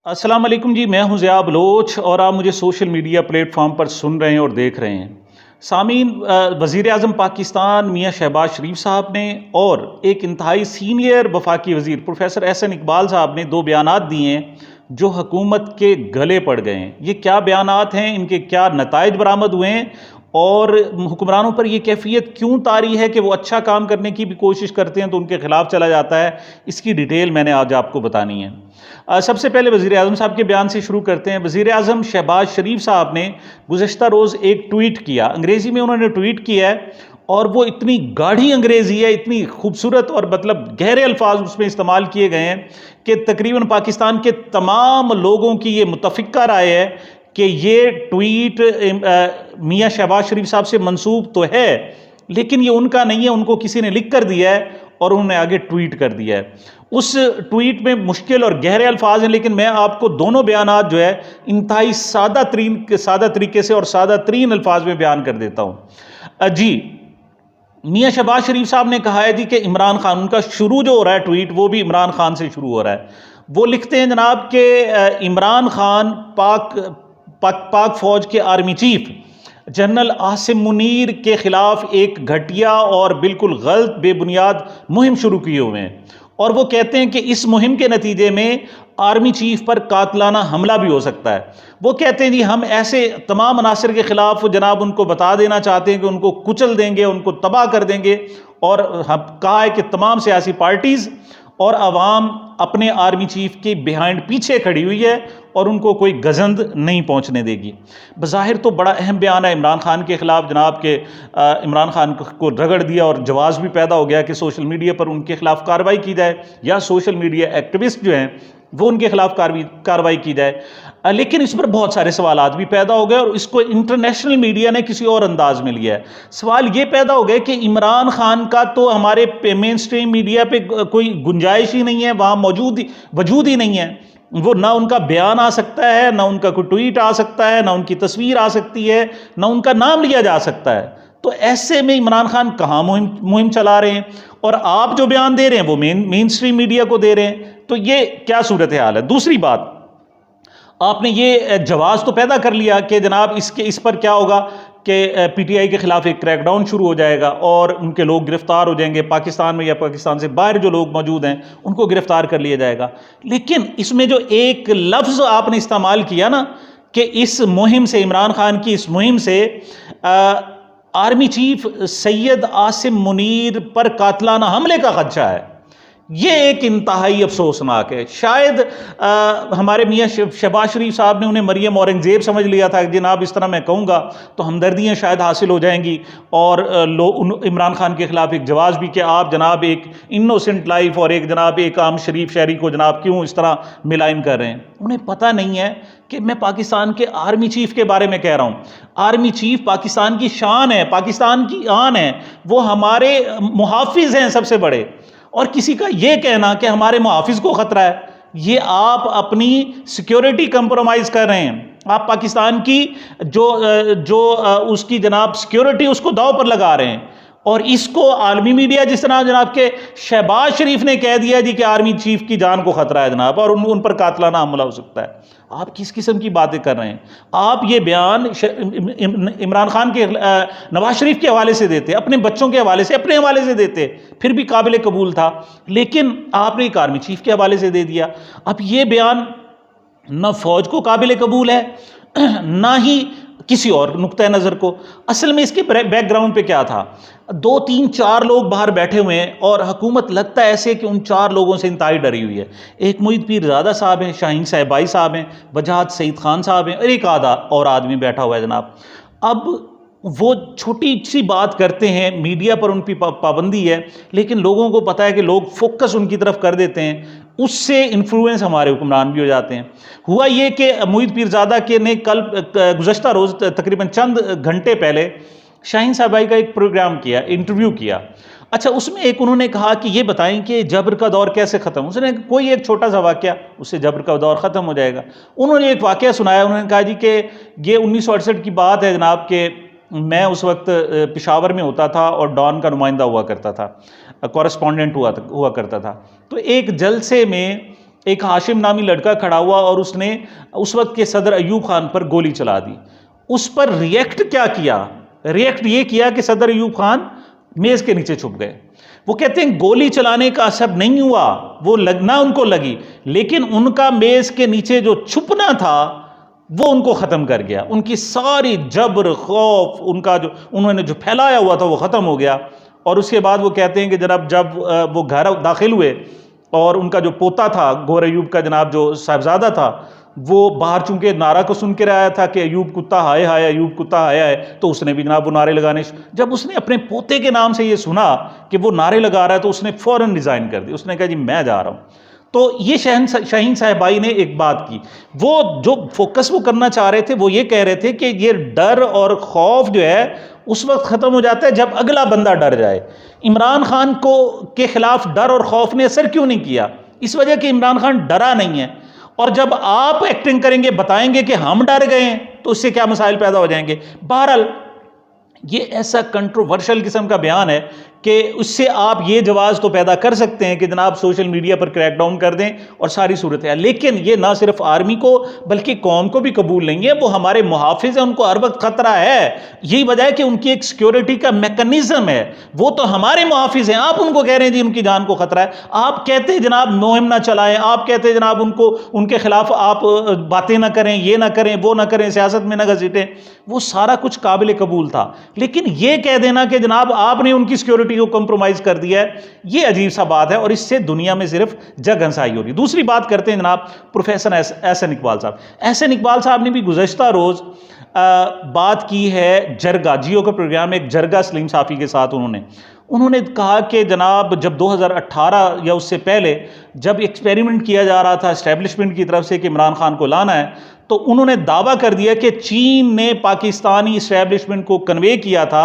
अस्सलाम वालेकुम जी, मैं हूं ज़िया बलोच और आप मुझे सोशल मीडिया प्लेटफॉर्म पर सुन रहे हैं और देख रहे हैं। सामीन, वज़ीर आज़म पाकिस्तान मियाँ शहबाज शरीफ साहब ने और एक इंतहाई सीनियर वफाकी वज़ीर प्रोफेसर एहसन इकबाल साहब ने दो बयानात दिए हैं जो हुकूमत के गले पड़ गए हैं। ये क्या बयानात हैं, इनके क्या नताइज बरामद हुए हैं और हुक्मरानों पर यह कैफियत क्यों तारी है कि वो अच्छा काम करने की भी कोशिश करते हैं तो उनके खिलाफ चला जाता है, इसकी डिटेल मैंने आज आपको बतानी है। सबसे पहले वज़ीर आज़म साहब के बयान से शुरू करते हैं। वज़ीर आज़म शहबाज शरीफ साहब ने गुज़श्ता रोज़ एक ट्वीट किया, अंग्रेज़ी में उन्होंने ट्वीट किया है और वो इतनी गाढ़ी अंग्रेज़ी है, इतनी खूबसूरत और मतलब गहरे अल्फाज उसमें इस्तेमाल किए गए हैं कि तकरीबन पाकिस्तान के तमाम लोगों की ये मुतफ़िक़ा राय है कि ये ट्वीट मियाँ शहबाज शरीफ साहब से मंसूब तो है लेकिन ये उनका नहीं है, उनको किसी ने लिख कर दिया है और उन्होंने आगे ट्वीट कर दिया है। उस ट्वीट में मुश्किल और गहरे अल्फाज हैं, लेकिन मैं आपको दोनों बयानात जो है इंतहाई सादा तरीके से और सादा तरीन अल्फाज में बयान कर देता हूँ। जी, मियाँ शहबाज शरीफ साहब ने कहा है जी कि इमरान खान, उनका शुरू जो हो रहा है ट्वीट वो भी इमरान खान से शुरू हो रहा है। वो लिखते हैं जनाब के इमरान खान पाक फौज के army chief general Asim Munir के खिलाफ एक घटिया और बिल्कुल गलत बेबुनियाद मुहिम शुरू किए हुए हैं और वो कहते हैं कि इस मुहिम के नतीजे में आर्मी चीफ पर कातलाना हमला भी हो सकता है। वो कहते हैं जी हम ऐसे तमाम अनासर के खिलाफ जनाब उनको बता देना चाहते हैं कि उनको कुचल देंगे, उनको तबाह कर देंगे और कहा है कि तमाम सियासी पार्टीज़ और आवाम अपने आर्मी चीफ के बिहाइंड पीछे खड़ी हुई है और उनको कोई गजंद नहीं पहुंचने देगी। बज़ाहिर तो बड़ा अहम बयान है इमरान खान के खिलाफ, जनाब के इमरान खान को रगड़ दिया और जवाब भी पैदा हो गया कि सोशल मीडिया पर उनके खिलाफ कार्रवाई की जाए या सोशल मीडिया एक्टिविस्ट जो हैं वो उनके खिलाफ कार्रवाई की जाए। लेकिन इस पर बहुत सारे सवाल भी पैदा हो गए और इसको इंटरनेशनल मीडिया ने किसी और अंदाज में लिया है। सवाल ये पैदा हो गए कि इमरान खान का तो हमारे मेन स्ट्रीम मीडिया पे कोई गुंजाइश ही नहीं है, वहाँ वजूद ही नहीं है। वो ना उनका बयान आ सकता है, ना उनका कोई ट्वीट आ सकता है, ना उनकी तस्वीर आ सकती है, ना उनका नाम लिया जा सकता है। तो ऐसे में इमरान खान कहाँ मुहिम चला रहे हैं और आप जो बयान दे रहे हैं वो मेन स्ट्रीम मीडिया को दे रहे हैं, तो ये क्या सूरत हाल है। दूसरी बात, आपने ये जवाब तो पैदा कर लिया कि जनाब इस पर क्या होगा कि पीटीआई के खिलाफ एक क्रैकडाउन शुरू हो जाएगा और उनके लोग गिरफ्तार हो जाएंगे, पाकिस्तान में या पाकिस्तान से बाहर जो लोग मौजूद हैं उनको गिरफ्तार कर लिया जाएगा। लेकिन इसमें जो एक लफ्ज़ आपने इस्तेमाल किया ना कि इस मुहिम से, इमरान खान की इस मुहिम से आर्मी चीफ सैयद आसिम मुनीर पर कातलाना हमले का खदशा है, ये एक इंतहाई अफसोसनाक है। शायद हमारे मियाँ शहबाज शरीफ साहब ने उन्हें मरियम औरंगज़ेब समझ लिया था कि जनाब इस तरह मैं कहूँगा तो हमदर्दियाँ शायद हासिल हो जाएंगी और इमरान खान के ख़िलाफ़ एक जवाब भी कि आप जनाब एक इनोसेंट लाइफ और एक जनाब एक आम शरीफ शहरी को जनाब क्यों इस तरह मिलाइन कर रहे हैं। उन्हें पता नहीं है कि मैं पाकिस्तान के आर्मी चीफ के बारे में कह रहा हूँ। आर्मी चीफ पाकिस्तान की शान है, पाकिस्तान की आन है, वो हमारे मुहाफिज हैं सबसे बड़े। और किसी का ये कहना कि हमारे मुहाफिज को खतरा है, ये आप अपनी सिक्योरिटी कंप्रोमाइज कर रहे हैं। आप पाकिस्तान की जो उसकी जनाब सिक्योरिटी उसको दांव पर लगा रहे हैं और इसको आलमी मीडिया जिस तरह जनाब के शहबाज शरीफ ने कह दिया जी कि आर्मी चीफ की जान को खतरा है जनाब और उन पर कातलाना हमला हो सकता है। आप किस किस्म की बातें कर रहे हैं? आप ये बयान इमरान खान के नवाज शरीफ के हवाले से देते, अपने बच्चों के हवाले से, अपने हवाले से देते, फिर भी काबिल कबूल था, लेकिन आपने एक आर्मी चीफ के हवाले से दे दिया। अब ये बयान न फौज को काबिल कबूल है ना ही किसी और नुक्ता नज़र को। असल में इसके बैकग्राउंड पे क्या था, 2 3 4 लोग बाहर बैठे हुए हैं और हुकूमत लगता है ऐसे कि उन 4 लोगों से इंतहाई डरी हुई है। एक मुईद पीरज़ादा साहब हैं, शाहीन साहिबाई साहब हैं, वजाहत सईद खान साहब हैं और एक आधा और आदमी बैठा हुआ है जनाब। अब वो छोटी सी बात करते हैं, मीडिया पर उनकी पाबंदी है, लेकिन लोगों को पता है कि लोग फोकस उनकी तरफ कर देते हैं, उससे इन्फ्लुएंस हमारे हुक्मरान भी हो जाते हैं। हुआ ये कि मुईद पीरज़ादा के ने कल गुज़श्ता रोज़ तकरीबन चंद घंटे पहले शाहीन साहबाई का एक प्रोग्राम किया, इंटरव्यू किया। अच्छा, उसमें एक उन्होंने कहा कि ये बताएं कि जबर का दौर कैसे ख़त्म। उसने कोई एक छोटा सा वाक़या, उससे जबर का दौर ख़त्म हो जाएगा। उन्होंने एक वाक़या सुनाया, उन्होंने कहा जी कि ये 1968 की बात है जनाब के मैं उस वक्त पेशावर में होता था और डॉन का नुमाइंदा हुआ करता था, कॉरेस्पॉन्डेंट हुआ करता था। तो एक जलसे में एक हाशिम नामी लड़का खड़ा हुआ और उसने उस वक्त के सदर अयूब खान पर गोली चला दी। उस पर रिएक्ट क्या किया? रिएक्ट ये किया कि सदर अयूब खान मेज के नीचे छुप गए। वो कहते हैं गोली चलाने का असर नहीं हुआ, वो लगना उनको लगी, लेकिन उनका मेज के नीचे जो छुपना था वो उनको ख़त्म कर गया। उनकी सारी जबर खौफ, उनका जो उन्होंने जो फैलाया हुआ था वो ख़त्म हो गया। और उसके बाद वो कहते हैं कि जनाब जब वो घर दाखिल हुए और उनका जो पोता था गौहर अयूब का, जनाब जो साहबजादा था, वो बाहर चूंकि नारा को सुन के आया था कि अयूब कुत्ता हाय हाय, अयूब कुत्ता हाय हाय, तो उसने भी जनाब वो नारे लगाने, जब उसने अपने पोते के नाम से ये सुना कि वो नारे लगा रहा है तो उसने फ़ौरन रिज़ाइन कर दी। उसने कहा जी मैं जा रहा हूँ। तो ये शाहीन साहिबाई ने एक बात की, वो जो फोकस वो करना चाह रहे थे वो ये कह रहे थे कि ये डर और खौफ जो है उस वक्त ख़त्म हो जाता है जब अगला बंदा डर जाए। इमरान खान को के खिलाफ डर और खौफ ने असर क्यों नहीं किया? इस वजह कि इमरान खान डरा नहीं है। और जब आप एक्टिंग करेंगे, बताएंगे कि हम डर गए हैं, तो उससे क्या मसाइल पैदा हो जाएंगे। बहरहाल ये ऐसा कंट्रोवर्शियल किस्म का बयान है कि उससे आप ये जवाब तो पैदा कर सकते हैं कि जनाब सोशल मीडिया पर क्रैकडाउन कर दें और सारी सूरत है, लेकिन ये ना सिर्फ आर्मी को बल्कि कौम को भी कबूल नहीं है। वो हमारे मुहाफिज हैं, उनको हर वक्त खतरा है। यही वजह है कि उनकी एक सिक्योरिटी का मैकेनिज्म है, वो तो हमारे मुहाफिज हैं। आप उनको कह रहे हैं जी उनकी जान को खतरा है, आप कहते हैं जनाब मुहिम ना चलाएं, आप कहते हैं जनाब उनको उनके खिलाफ आप बातें ना करें, ये ना करें, वो ना करें, सियासत में ना घसीटें। वो सारा कुछ काबिल कबूल था, लेकिन ये कह देना कि जनाब आपने उनकी सिक्योरिटी को कंप्रोमाइज कर दिया है, ये अजीब सा बात है और इससे दुनिया में सिर्फ जग हंसाई हो रही। दूसरी बात करते हैं जनाब प्रोफेसर एहसन इकबाल साहब। एहसन इकबाल साहब ने भी गुज़श्ता रोज़ बात की है जरगा, जियो का प्रोग्राम एक जरगा सलीम साफ़ी के साथ उन्होंने कहा कि जनाब जब 2018 या उससे पहले जब एक्सपेरिमेंट किया जा रहा था इस्टेब्लिशमेंट की तरफ से कि इमरान खान को लाना है, तो उन्होंने दावा कर दिया कि चीन ने पाकिस्तानी इस्टेब्लिशमेंट को कन्वे किया था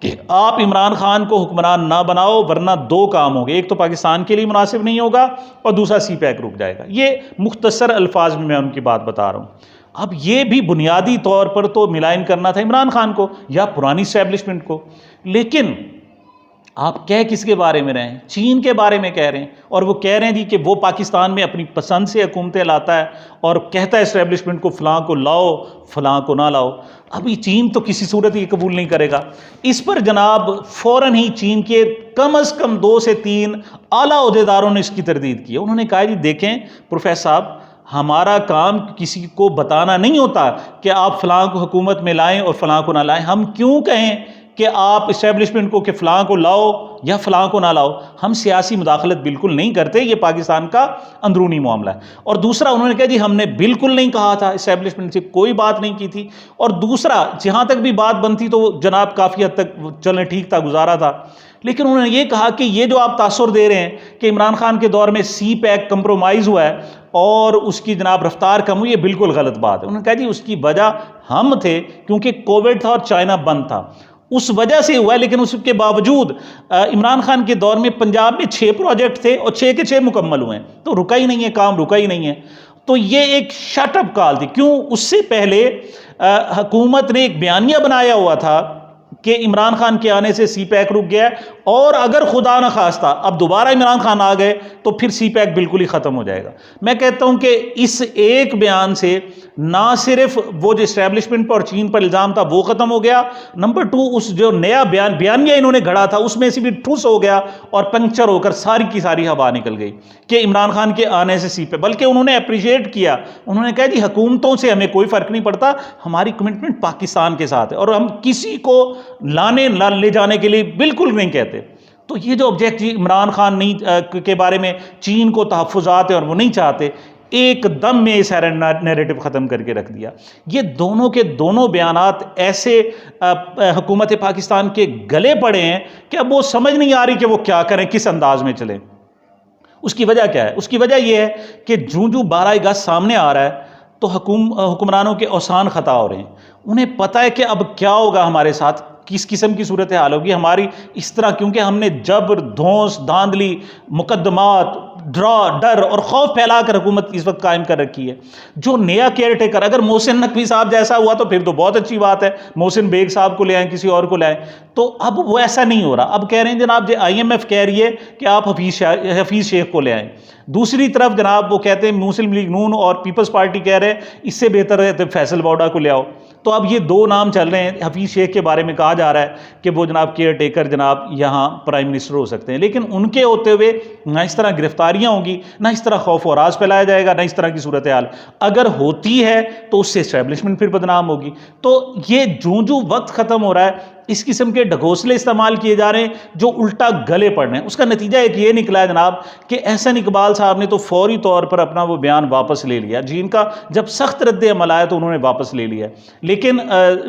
कि आप इमरान खान को हुक्मरान ना बनाओ वरना दो काम होंगे, एक तो पाकिस्तान के लिए मुनासिब नहीं होगा और दूसरा CPEC रुक जाएगा। ये मुख्तसर अल्फाज में मैं उनकी बात बता रहा हूँ। अब ये भी बुनियादी तौर पर तो मिलान करना था इमरान खान को या पुरानी इस्टेब्लिशमेंट को, लेकिन आप कह किसके बारे में रहे हैं? चीन के बारे में कह रहे हैं। और वो कह रहे हैं जी कि वो पाकिस्तान में अपनी पसंद से हुकूमतें लाता है और कहता है इस्टेब्लिशमेंट को फ़लाँ को लाओ, फ़लाँ को ना लाओ। अभी चीन तो किसी सूरत ये कबूल नहीं करेगा। इस पर जनाब फ़ौरन ही चीन के कम अज़ कम 2 से 3 आला ओहदेदारों ने इसकी तरदीद की। उन्होंने कहा जी देखें प्रोफेसर साहब, हमारा काम किसी को बताना नहीं होता कि आप फ़लाँ को हुकूमत में लाएं और फ़लाँ को ना लाएं। हम क्यों कहें कि आप इस्टेब्लिशमेंट को कि फ़लाँ को लाओ या फ़लाँ को ना लाओ? हम सियासी मुदाखलत बिल्कुल नहीं करते, ये पाकिस्तान का अंदरूनी मामला है। और दूसरा उन्होंने कहा जी हमने बिल्कुल नहीं कहा था, इस्टेब्लिशमेंट से कोई बात नहीं की थी। और दूसरा जहाँ तक भी बात बनती तो जनाब काफ़ी हद तक चलने ठीक था, गुजारा था। लेकिन उन्होंने ये कहा कि ये जो आप तासुर दे रहे हैं कि इमरान खान के दौर में CPEC कंप्रोमाइज़ हुआ है और उसकी जनाब रफ्तार कम हुई, ये बिल्कुल गलत बात है। उन्होंने कहा जी उसकी वजह हम थे, क्योंकि कोविड था और चाइना बंद था, उस वजह से हुआ है। लेकिन उसके बावजूद इमरान खान के दौर में पंजाब में 6 प्रोजेक्ट थे और 6 के 6 मुकम्मल हुए हैं, तो रुका ही नहीं है काम, रुका ही नहीं है। तो ये एक शटअप कॉल थी। क्यों? उससे पहले हुकूमत ने एक बयानिया बनाया हुआ था कि इमरान खान के आने से CPEC रुक गया, और अगर खुदा न खास्ता अब दोबारा इमरान खान आ गए तो फिर CPEC बिल्कुल ही ख़त्म हो जाएगा। मैं कहता हूं कि इस एक बयान से ना सिर्फ वो जो इस्टेब्लिशमेंट पर और चीन पर इल्ज़ाम था वो ख़त्म हो गया, नंबर 2 उस जो नया बयानिया इन्होंने गढ़ा था उसमें से भी ठूस हो गया और पंक्चर होकर सारी की सारी हवा निकल गई कि इमरान खान के आने से CPEC। बल्कि उन्होंने अप्रिशिएट किया, उन्होंने कहा जी हुकूमतों से हमें कोई फ़र्क नहीं पड़ता, हमारी कमिटमेंट पाकिस्तान के साथ है और हम किसी को ले जाने के लिए बिल्कुल नहीं कहते। तो ये जो ऑब्जेक्ट इमरान खान नहीं के बारे में चीन को तहफ़्फ़ुज़ात है और वो नहीं चाहते, एकदम में इस नैरेटिव ख़त्म करके रख दिया। ये दोनों के दोनों बयानात ऐसे हुकूमत पाकिस्तान के गले पड़े हैं कि अब वो समझ नहीं आ रही कि वो क्या करें, किस अंदाज में चलें। उसकी वजह क्या है? उसकी वजह यह है कि जूं 12 अगस्त सामने आ रहा है तो हुक्मरानों के औसान ख़ता हो रहे हैं। उन्हें पता है कि अब क्या होगा हमारे साथ, किस किस्म की सूरत हाल होगी हमारी इस तरह, क्योंकि हमने जबर, धौंस, धांधली, मुकदमात, डर और खौफ फैलाकर हुकूमत इस वक्त कायम कर रखी है। जो नया केयर टेकर, अगर मोहसिन नकवी साहब जैसा हुआ तो फिर तो बहुत अच्छी बात है, मोहसिन बेग साहब को ले आए, किसी और को ले आए। तो अब वो ऐसा नहीं हो रहा। अब कह रहे हैं जनाब जो IMF कह रही है कि आप हफीज़ शेख को ले आएँ। दूसरी तरफ जनाब वो कहते हैं मुस्लिम लीग नून और पीपल्स पार्टी कह रहे हैं इससे बेहतर है तो फैसल बौडा को ले आओ। तो अब ये दो नाम चल रहे हैं। हफीज़ शेख के बारे में कहा जा रहा है कि वो जनाब केयर टेकर जनाब यहाँ प्राइम मिनिस्टर हो सकते हैं, लेकिन उनके होते हुए ना इस तरह गिरफ्तारियाँ होंगी, ना इस तरह खौफ और राज फैलाया जाएगा, ना इस तरह की सूरत हाल अगर होती है तो उससे इस्टेब्लिशमेंट फिर बदनाम होगी। तो ये जो जो वक्त ख़त्म हो रहा है, इस किस्म के ढकोसले इस्तेमाल किए जा रहे हैं जो उल्टा गले पड़ रहे हैं। उसका नतीजा एक ये निकला है जनाब कि एहसन इकबाल साहब ने तो फौरी तौर पर अपना वो बयान वापस ले लिया, जिनका जब सख्त रद्द अमल आया तो उन्होंने वापस ले लिया। लेकिन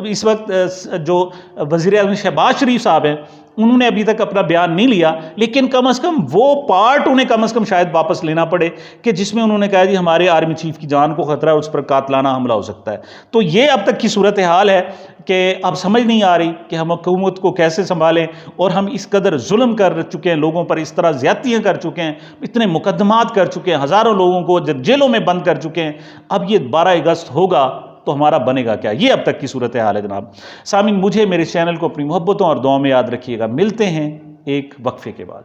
इस वक्त जो वज़ीर आज़म शहबाज शरीफ साहब हैं उन्होंने अभी तक अपना बयान नहीं लिया, लेकिन कम से कम वो पार्ट उन्हें कम से कम शायद वापस लेना पड़े कि जिसमें उन्होंने कहा जी हमारे आर्मी चीफ की जान को खतरा है, उस पर कातलाना हमला हो सकता है। तो ये अब तक की सूरत हाल है कि अब समझ नहीं आ रही कि हम हुकूमत को कैसे संभालें, और हम इस कदर जुल्म कर चुके हैं, लोगों पर इस तरह ज़्यादतियाँ कर चुके हैं, इतने मुकदमात कर चुके हैं, हज़ारों लोगों को जेलों में बंद कर चुके हैं। अब ये 12 अगस्त होगा तो हमारा बनेगा क्या? ये अब तक की सूरत हाल है जनाब। सामीन, मुझे मेरे चैनल को अपनी मोहब्बतों और दुआओं में याद रखिएगा। मिलते हैं एक वक्फे के बाद।